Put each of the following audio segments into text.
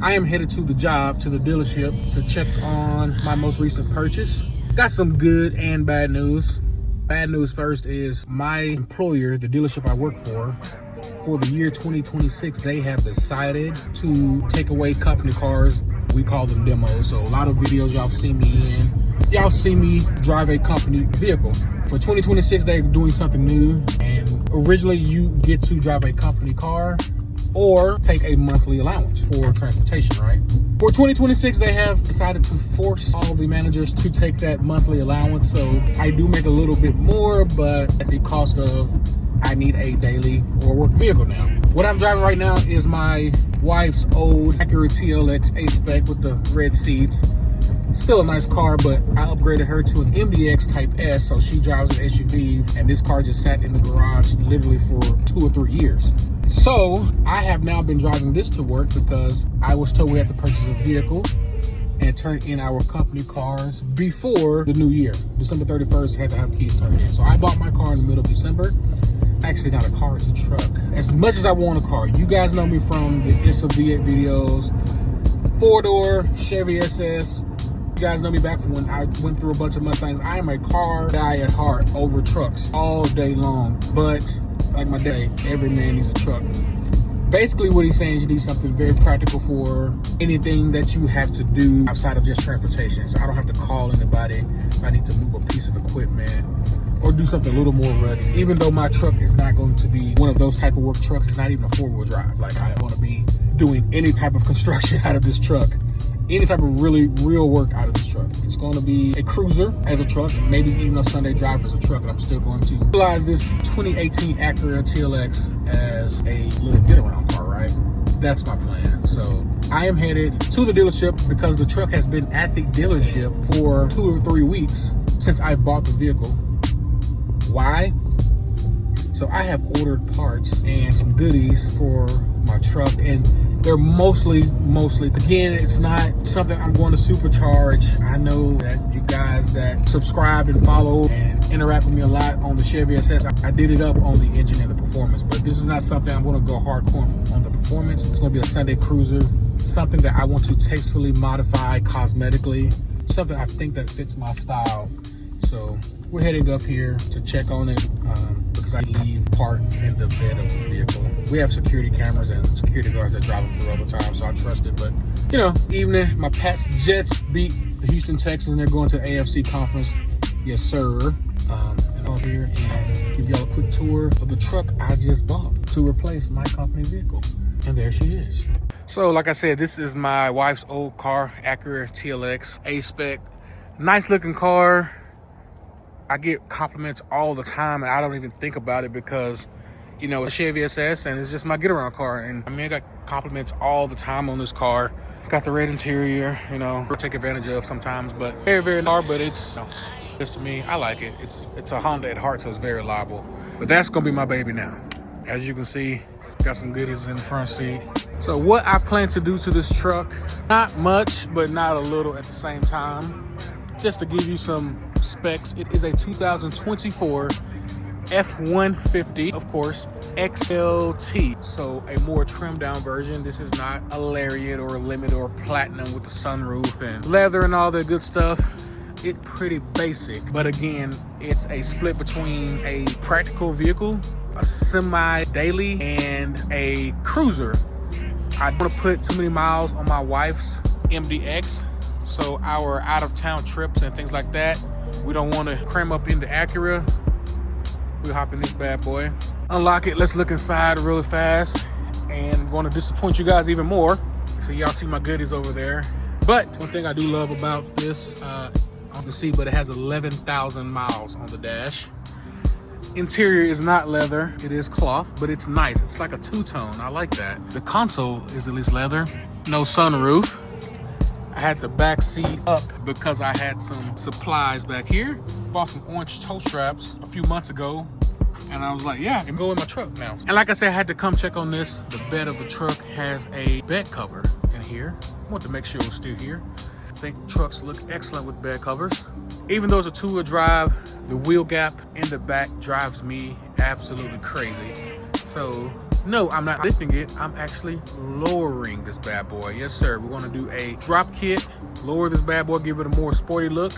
I am headed to the job, to the dealership, to check on my most recent purchase. Got some good and bad news. Bad news first is my employer, the dealership I work for the year 2026, they have decided to take away company cars. We call them demos. So a lot of videos y'all see me in, y'all see me drive a company vehicle. For 2026, they're doing something new. And originally you get to drive a company car or take a monthly allowance for transportation, right? For 2026, they have decided to force all the managers to take that monthly allowance. So I do make a little bit more, but at the cost of I need a daily or work vehicle now. What I'm driving right now is my wife's old Acura TLX A-Spec with the red seats. Still a nice car, but I upgraded her to an MDX Type S, so she drives an SUV, and this car just sat in the garage literally for 2 or 3 years. So I have now been driving this to work because I was told we had to purchase a vehicle and turn in our company cars before the new year. December 31st, had to have keys turned in. So I bought my car in the middle of December. Actually not a car, it's a truck. As much as I want a car, you guys know me from the It's a V8 videos, 4-door Chevy SS. You guys know me back from when I went through a bunch of Mustangs. I am a car guy at heart over trucks all day long. But like my day, every man needs a truck. Basically what he's saying is you need something very practical for anything that you have to do outside of just transportation. So I don't have to call anybody if I need to move a piece of equipment or do something a little more rugged. Even though my truck is not going to be one of those type of work trucks, it's not even a 4-wheel drive. Like I want to be doing any type of construction out of this truck, any type of really real work out of this truck. It's going to be a cruiser as a truck, maybe even a Sunday drive as a truck, and I'm still going to utilize this 2018 Acura TLX as a little get around car, right? That's my plan. So I am headed to the dealership because the truck has been at the dealership for 2 or 3 weeks since I bought the vehicle. Why? So I have ordered parts and some goodies for my truck, and they're mostly, again, it's not something I'm going to supercharge. I know that you guys that subscribe and follow and interact with me a lot on the Chevy SS, I did it up on the engine and the performance, but this is not something I'm going to go hardcore on the performance. It's going to be a Sunday cruiser, something that I want to tastefully modify cosmetically, something I think that fits my style. So we're heading up here to check on it because I leave part in the bed of the vehicle. We have security cameras and security guards that drive us through all the time, so I trust it. But, you know, evening, my Pats Jets beat the Houston Texans, and they're going to the AFC conference. Yes, sir. And over here and give y'all a quick tour of the truck I just bought to replace my company vehicle. And there she is. So, like I said, this is my wife's old car, Acura TLX A-Spec. Nice looking car. I get compliments all the time, and I don't even think about it because, you know, it's a Chevy SS, and it's just my get-around car. And I mean, I got compliments all the time on this car. It's got the red interior, you know, we'll take advantage of sometimes, but very, very large. But it's, you know, just to me, I like it. It's a Honda at heart, so it's very reliable. But that's gonna be my baby now. As you can see, got some goodies in the front seat. So what I plan to do to this truck, not much, but not a little at the same time. Just to give you some specs, it is a 2024 F-150, of course, XLT. So a more trimmed down version. This is not a Lariat or a Limit or Platinum with the sunroof and leather and all that good stuff. It's pretty basic, but again, it's a split between a practical vehicle, a semi-daily, and a cruiser. I don't want to put too many miles on my wife's MDX, so our out-of-town trips and things like that, we don't want to cram up into Acura. We'll hop in this bad boy, unlock it. Let's look inside really fast, and I'm going to disappoint you guys even more. So y'all see my goodies over there. But one thing I do love about this, I can see, but it has 11,000 miles on the dash. Interior is not leather, it is cloth, but it's nice. It's like a two-tone, I like that. The console is at least leather, no sunroof. I had the back seat up because I had some supplies back here. Bought some orange toe straps a few months ago, and I was like, yeah, I can go in my truck now. And like I said, I had to come check on this. The bed of the truck has a bed cover in here. I want to make sure it was still here. I think trucks look excellent with bed covers. Even though it's a 2-wheel drive, the wheel gap in the back drives me absolutely crazy. So No, I'm not lifting it. I'm actually lowering this bad boy. Yes, sir. We're gonna do a drop kit, lower this bad boy, give it a more sporty look.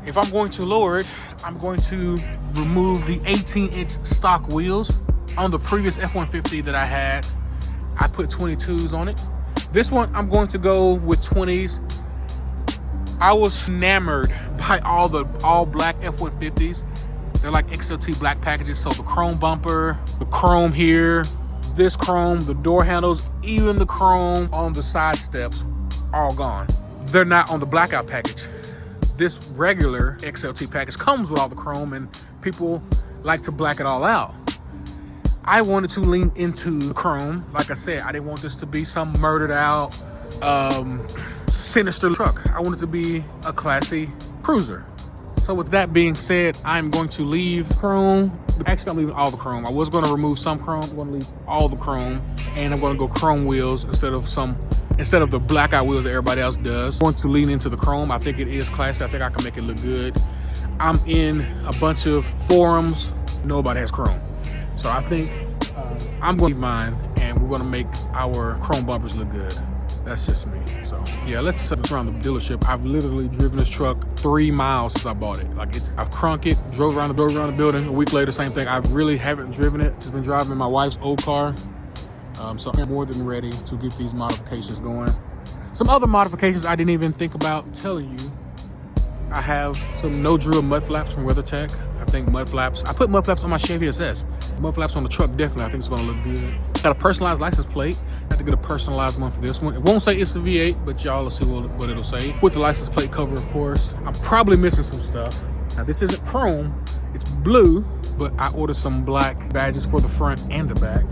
If I'm going to lower it, I'm going to remove the 18-inch stock wheels. On the previous F-150 that I had, I put 22s on it. This one, I'm going to go with 20s. I was enamored by all black F-150s. They're like XLT black packages. So the chrome bumper, the chrome here, this chrome, the door handles, even the chrome on the side steps, all gone. They're not on the blackout package. This regular XLT package comes with all the chrome, and people like to black it all out. I wanted to lean into the chrome. Like I said, I didn't want this to be some murdered out, sinister truck. I want it to be a classy cruiser. So with that being said, I'm going to leave chrome. Actually, I'm leaving all the chrome. I was going to remove some chrome. I'm going to leave all the chrome, and I'm going to go chrome wheels instead of the blackout wheels that everybody else does. I'm going to lean into the chrome. I think it is classy. I think I can make it look good. I'm in a bunch of forums. Nobody has chrome. So I think I'm going to leave mine, and we're going to make our chrome bumpers look good. That's just me. So yeah, let's set around the dealership. I've literally driven this truck 3 miles since I bought it. I've crunk it, drove around the building. A week later, same thing. I really haven't driven it. Just been driving my wife's old car. So I'm more than ready to get these modifications going. Some other modifications I didn't even think about telling you. I have some no drill mud flaps from WeatherTech. I think mud flaps. I put mud flaps on my Chevy SS. Mud flaps on the truck, definitely. I think it's gonna look good. Got a personalized license plate. I had to get a personalized one for this one. It won't say it's a V8, but y'all will see what it'll say. With the license plate cover, of course. I'm probably missing some stuff. Now this isn't chrome, it's blue, but I ordered some black badges for the front and the back.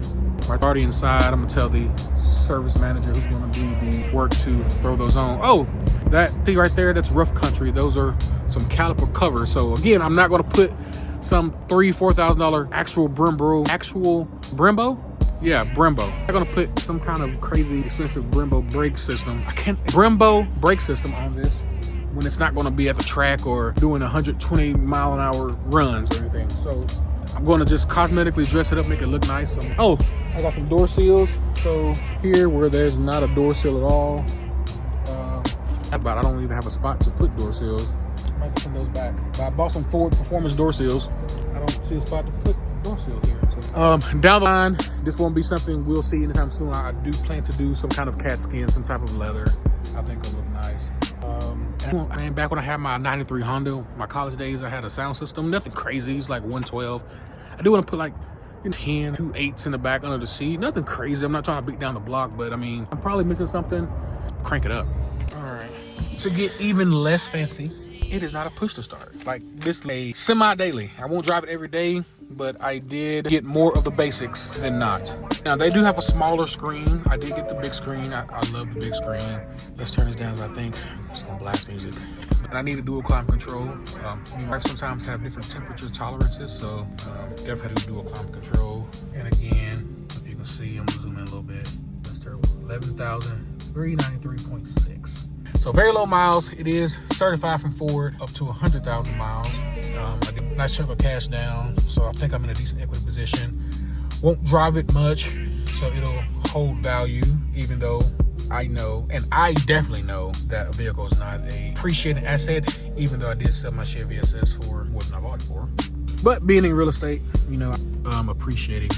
Right already inside, I'm gonna tell the service manager who's gonna do the work to throw those on. Oh, that thing right there, that's Rough Country. Those are some caliper covers. So again, I'm not gonna put some $3,000-$4,000 actual Brembo? Yeah, Brembo. I'm gonna put some kind of crazy expensive Brembo brake system. Brembo brake system on this when it's not gonna be at the track or doing 120 mile an hour runs or anything. So I'm gonna just cosmetically dress it up, make it look nice. Oh, I got some door seals. So here where there's not a door seal at all, I don't even have a spot to put door seals. Might send those back. But I bought some Ford Performance door seals. I don't see a spot to put door seals here. So, down the line, this won't be something we'll see anytime soon. I do plan to do some kind of cat skin, some type of leather. I think it'll look nice. And back when I had my 93 Honda, my college days, I had a sound system. Nothing crazy. It's like 112. I do want to put like 10, 2 8s in the back under the seat. Nothing crazy. I'm not trying to beat down the block, but I mean, I'm probably missing something. Crank it up. All right. To get even less fancy, it is not a push to start. Like this is a semi-daily. I won't drive it every day, but I did get more of the basics than not. Now they do have a smaller screen. I did get the big screen. I love the big screen. Let's turn this down because I think it's gonna blast music. And I need a dual climate control. My wife sometimes have different temperature tolerances, so definitely have to do dual climate control. And again, if you can see, I'm gonna zoom in a little bit. That's terrible. 11,393.6. So very low miles. It is certified from Ford up to 100,000 miles. I did a nice chunk of cash down, so I think I'm in a decent equity position. Won't drive it much, so it'll hold value, even though I know, and I definitely know, that a vehicle is not a appreciated asset, even though I did sell my Chevy SS for more than I bought it for. But being in real estate, you know, I'm appreciating.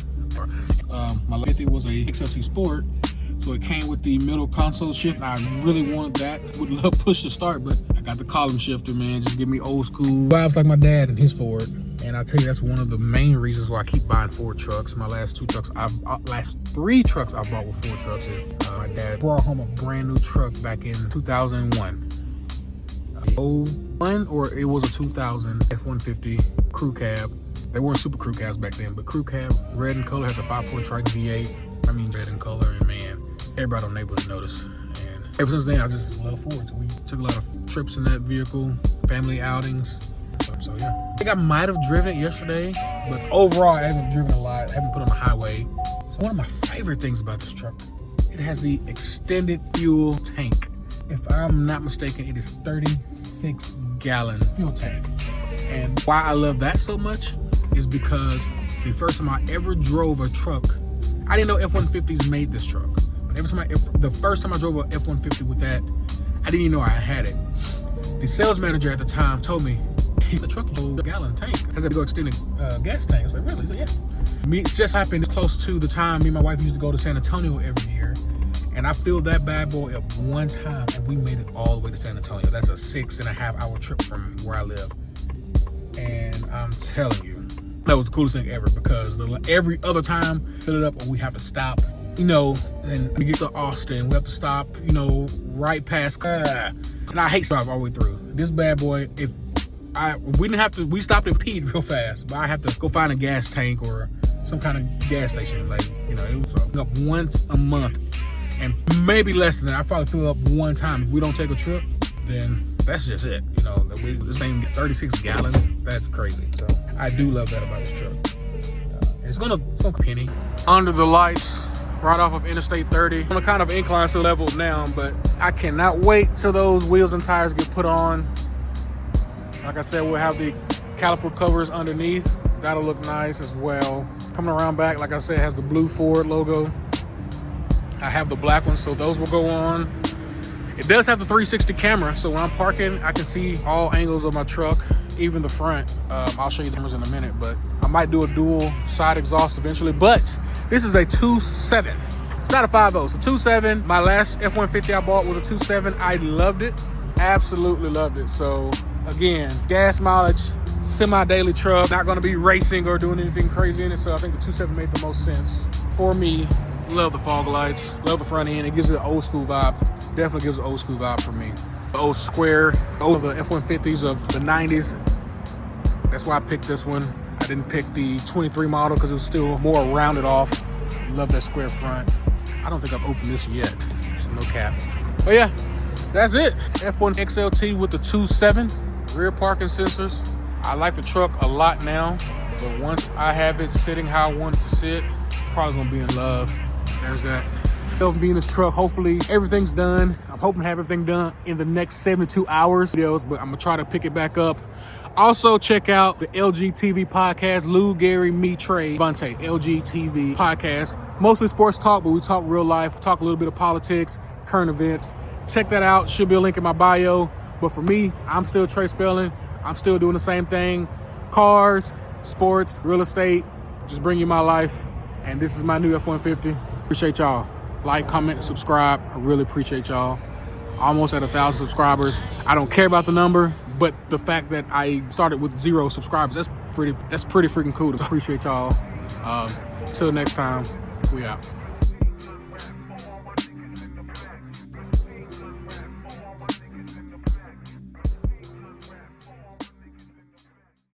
My 50 was a XLT Sport, so it came with the middle console shift. I really wanted that. Would love push to start, but I got the column shifter, man. Just give me old school vibes like my dad and his Ford. And I'll tell you, that's one of the main reasons why I keep buying Ford trucks. My last 3 trucks I bought with Ford trucks is my dad brought home a brand new truck back in 2001. 01, or it was a 2000 F-150 crew cab. They weren't super crew cabs back then, but crew cab, red in color, had the 5.4 Triton V8. I mean, red in color, and man, everybody on the neighborhood noticed. And ever since then, I just love Ford. We took a lot of trips in that vehicle, family outings. So yeah, I think I might have driven it yesterday, but overall, I haven't driven a lot. I haven't put it on the highway. So one of my favorite things about this truck, it has the extended fuel tank. If I'm not mistaken, it is 36-gallon fuel tank. And why I love that so much is because the first time I ever drove a truck I didn't know F-150s made this truck. But every time the first time I drove a F-150 with that, I didn't even know I had it. The sales manager at the time told me, the truck is a gallon tank. Has to go extended gas tank. I was like, really? He said, yeah. Me, it's just happened close to the time me and my wife used to go to San Antonio every year. And I filled that bad boy up one time and we made it all the way to San Antonio. That's a 6.5 hour trip from where I live. And I'm telling you, that was the coolest thing ever, because every other time, fill it up or we have to stop, you know, and we get to Austin, we have to stop, you know, right past, and I hate stop all the way through. This bad boy, if we didn't have to, we stopped and peed real fast, but I have to go find a gas tank or some kind of gas station. Like, you know, it was up once a month and maybe less than that. I probably fill up one time. If we don't take a trip, then that's just it. You know, this thing 36 gallons. That's crazy. So I do love that about this truck. It's gonna penny under the lights right off of Interstate 30. On a kind of incline to level now, but I cannot wait till those wheels and tires get put on. Like I said, we'll have the caliper covers underneath. That'll look nice as well. Coming around back, like I said, has the blue Ford logo. I have the black one, so those will go on. It does have the 360 camera, so when I'm parking, I can see all angles of my truck, even the front. I'll show you the cameras in a minute, but I might do a dual side exhaust eventually. But this is a 2.7. It's not a 5.0, it's a 2.7. My last F-150 I bought was a 2.7. I loved it, absolutely loved it. So again, gas mileage, semi-daily truck, not gonna be racing or doing anything crazy in it. So I think the 2.7 made the most sense for me. Love the fog lights, love the front end. It gives it an old school vibe. Definitely gives an old school vibe for me. The old square, the F-150s of the 90s. That's why I picked this one. I didn't pick the 23 model because it was still more rounded off. Love that square front. I don't think I've opened this yet, so no cap. But yeah, that's it. F1 XLT with the 2.7, rear parking sensors. I like the truck a lot now, but once I have it sitting how I want it to sit, probably gonna be in love. There's that. Me in this truck, hopefully everything's done. I'm hoping to have everything done in the next 72 hours videos, but I'm gonna try to pick it back up. Also check out the LG TV podcast, Lou, Gary, me, Trey, Vontae, LG TV podcast. Mostly sports talk, but we talk real life, talk a little bit of politics, current events. Check that out, should be a link in my bio. But for me, I'm still Trey Spelling. I'm still doing the same thing. Cars, sports, real estate, just bring you my life. And this is my new F-150. Appreciate y'all. Like, comment, subscribe. I really appreciate y'all. Almost at 1,000 subscribers. I don't care about the number, but the fact that I started with 0 subscribers, that's pretty freaking cool. Appreciate y'all. Till next time, we out.